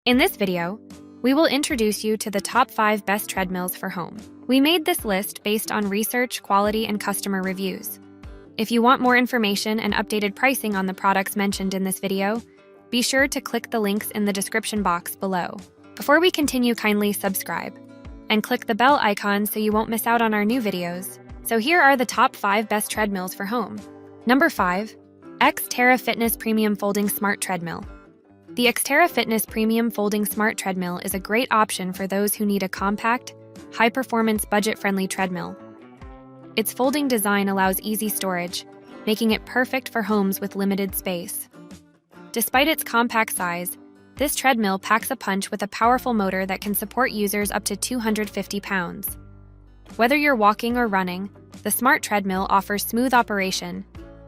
In this video, we will introduce you to the top 5 best treadmills for home. We made this list based on research, quality, and customer reviews. If you want more information and updated pricing on the products mentioned in this video, be sure to click the links in the description box below. Before we continue, kindly subscribe and click the bell icon so you won't miss out on our new videos. So here are the top 5 best treadmills for home. Number 5. Xtera Fitness Premium Folding Smart Treadmill. The Xtera Fitness Premium Folding Smart Treadmill is a great option for those who need a compact, high-performance, budget-friendly treadmill. Its folding design allows easy storage, making it perfect for homes with limited space. Despite its compact size, this treadmill packs a punch with a powerful motor that can support users up to 250 pounds. Whether you're walking or running, the smart treadmill offers smooth operation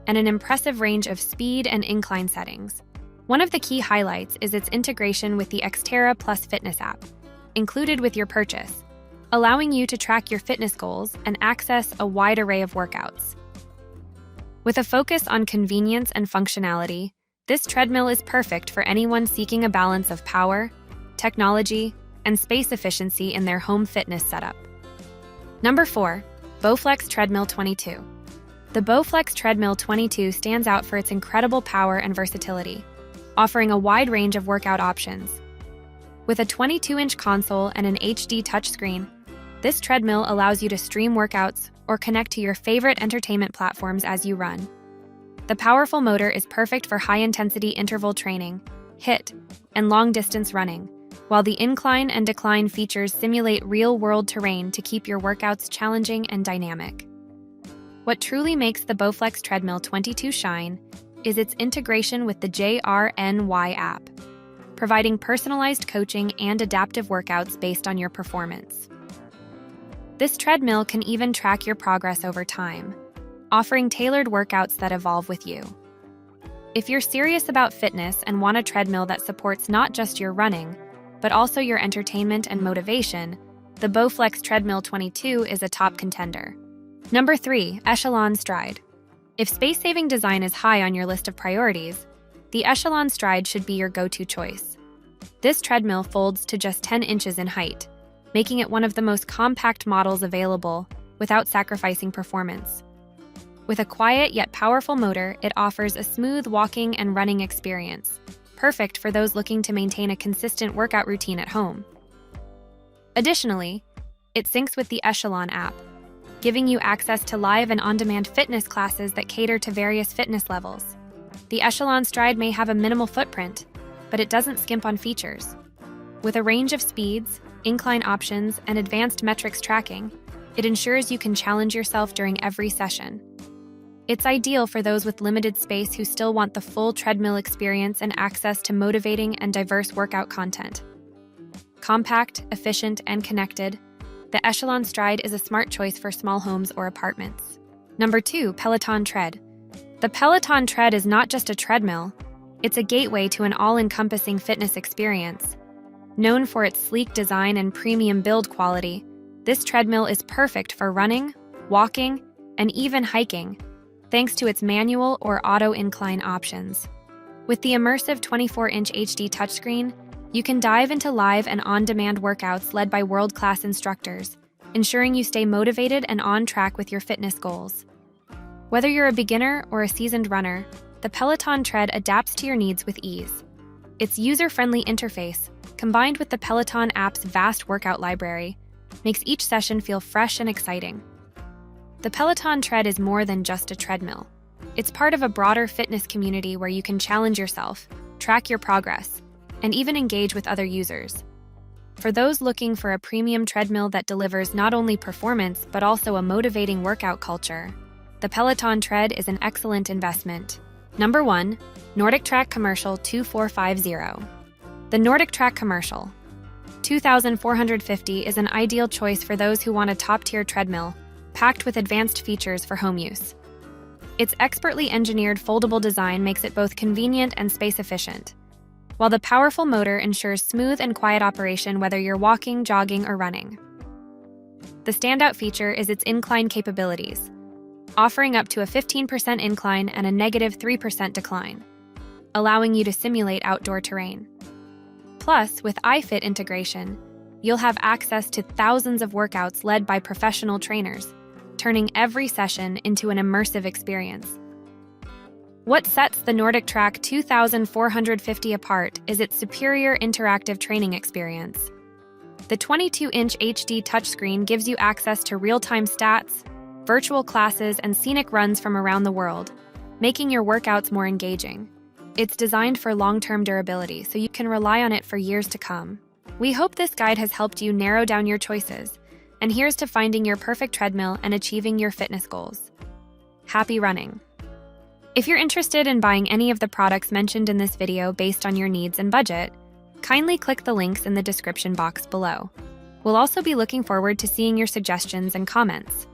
and an impressive range of speed and incline settings. One of the key highlights is its integration with the Xtera Plus Fitness app, included with your purchase, allowing you to track your fitness goals and access a wide array of workouts. With a focus on convenience and functionality, this treadmill is perfect for anyone seeking a balance of power, technology, and space efficiency in their home fitness setup. Number 4. Boflex Treadmill 22. The Boflex Treadmill 22 stands out for its incredible power and versatility, offering a wide range of workout options. With a 22-inch console and an HD touchscreen, this treadmill allows you to stream workouts or connect to your favorite entertainment platforms as you run. The powerful motor is perfect for high-intensity interval training, HIIT, and long-distance running, while the incline and decline features simulate real-world terrain to keep your workouts challenging and dynamic. What truly makes the Boflex Treadmill 22 shine is its integration with the JRNY app, providing personalized coaching and adaptive workouts based on your performance. This treadmill can even track your progress over time, offering tailored workouts that evolve with you. If you're serious about fitness and want a treadmill that supports not just your running, but also your entertainment and motivation, the Boflex Treadmill 22 is a top contender. Number 3. Echelon Stride. If space-saving design is high on your list of priorities, the Echelon Stride should be your go-to choice. This treadmill folds to just 10 inches in height, making it one of the most compact models available without sacrificing performance. With a quiet yet powerful motor, it offers a smooth walking and running experience, perfect for those looking to maintain a consistent workout routine at home. Additionally, it syncs with the Echelon app, giving you access to live and on-demand fitness classes that cater to various fitness levels. The Echelon Stride may have a minimal footprint, but it doesn't skimp on features. With a range of speeds, incline options, and advanced metrics tracking, it ensures you can challenge yourself during every session. It's ideal for those with limited space who still want the full treadmill experience and access to motivating and diverse workout content. Compact, efficient, and connected, the Echelon Stride is a smart choice for small homes or apartments. Number 2. Peloton Tread. The Peloton Tread is not just a treadmill, it's a gateway to an all-encompassing fitness experience. Known for its sleek design and premium build quality, this treadmill is perfect for running, walking, and even hiking, thanks to its manual or auto incline options. With the immersive 24-inch HD touchscreen, you can dive into live and on-demand workouts led by world-class instructors, ensuring you stay motivated and on track with your fitness goals. Whether you're a beginner or a seasoned runner, the Peloton Tread adapts to your needs with ease. Its user-friendly interface, combined with the Peloton app's vast workout library, makes each session feel fresh and exciting. The Peloton Tread is more than just a treadmill. It's part of a broader fitness community where you can challenge yourself, track your progress, and even engage with other users. For those looking for a premium treadmill that delivers not only performance but also a motivating workout culture, the Peloton Tread is an excellent investment. Number 1. NordicTrack Commercial 2450. The NordicTrack Commercial 2450 is an ideal choice for those who want a top-tier treadmill, packed with advanced features for home use. Its expertly engineered foldable design makes it both convenient and space-efficient, while the powerful motor ensures smooth and quiet operation whether you're walking, jogging, or running. The standout feature is its incline capabilities, offering up to a 15% incline and a -3% decline, allowing you to simulate outdoor terrain. Plus, with iFit integration, you'll have access to thousands of workouts led by professional trainers, turning every session into an immersive experience. What sets the NordicTrack 2450 apart is its superior interactive training experience. The 22-inch HD touchscreen gives you access to real-time stats, virtual classes, and scenic runs from around the world, making your workouts more engaging. It's designed for long-term durability, so you can rely on it for years to come. We hope this guide has helped you narrow down your choices, and here's to finding your perfect treadmill and achieving your fitness goals. Happy running! If you're interested in buying any of the products mentioned in this video based on your needs and budget, kindly click the links in the description box below. We'll also be looking forward to seeing your suggestions and comments.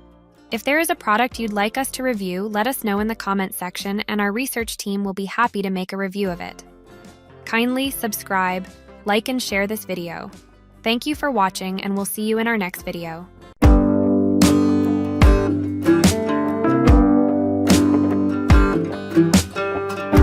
If there is a product you'd like us to review, let us know in the comments section and our research team will be happy to make a review of it. Kindly subscribe, like, and share this video. Thank you for watching, and we'll see you in our next video.